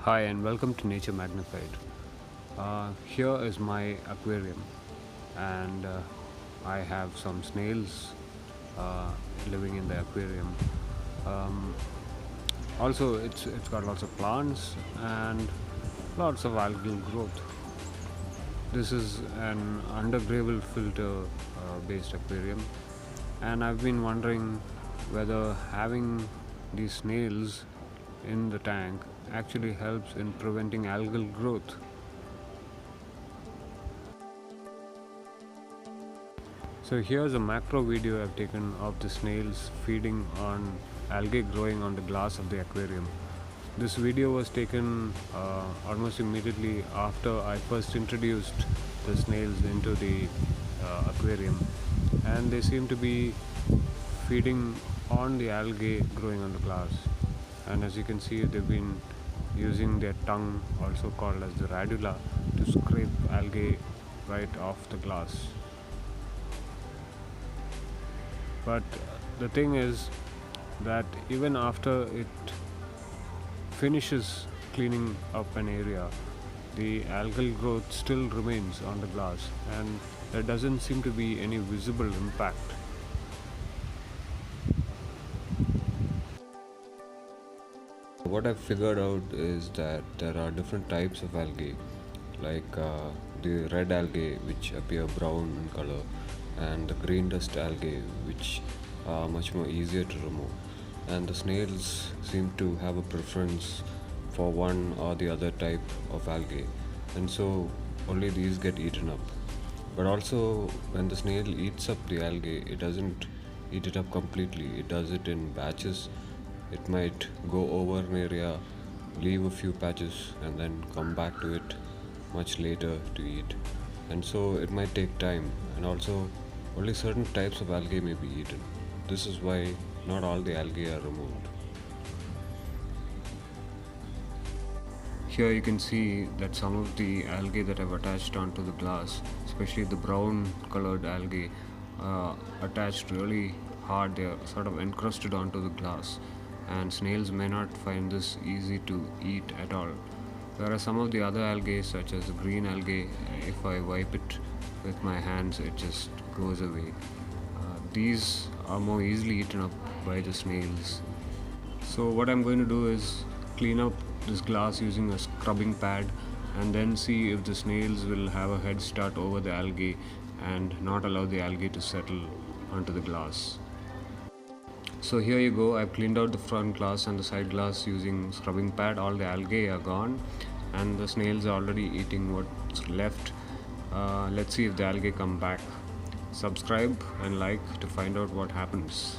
Hi and welcome to Nature Magnified. Here is my aquarium, and I have some snails uh, living in the aquarium. Um, Also, it's got lots of plants and lots of algal growth. This is an undergravel filter based aquarium, and I've been wondering whether having these snails in the tank actually helps in preventing algal growth. So here's a macro video I've taken of the snails feeding on algae growing on the glass of the aquarium. This video was taken almost immediately after I first introduced the snails into the aquarium, and they seem to be feeding on the algae growing on the glass. And as you can see, they've been using their tongue, also called as the radula, to scrape algae right off the glass. But the thing is that even after it finishes cleaning up an area, the algal growth still remains on the glass, and there doesn't seem to be any visible impact. What I've figured out is that there are different types of algae, like the red algae, which appear brown in color, and the green dust algae, which are much more easier to remove. And the snails seem to have a preference for one or the other type of algae, and so only these get eaten up. But also, when the snail eats up the algae, it doesn't eat it up completely, it does it in batches. It might go over an area, leave a few patches, and then come back to it much later to eat. And so it might take time, and also only certain types of algae may be eaten. This is why not all the algae are removed. Here you can see that some of the algae that I've attached onto the glass, especially the brown colored algae, attached really hard. They're sort of encrusted onto the glass, and snails may not find this easy to eat at all. Whereas some of the other algae, such as the green algae, if I wipe it with my hands, it just goes away. These are more easily eaten up by the snails. So what I'm going to do is clean up this glass using a scrubbing pad, and then see if the snails will have a head start over the algae and not allow the algae to settle onto the glass. So here you go, I've cleaned out the front glass and the side glass using scrubbing pad. All the algae are gone and the snails are already eating what's left. Let's see if the algae come back. Subscribe and like to find out what happens.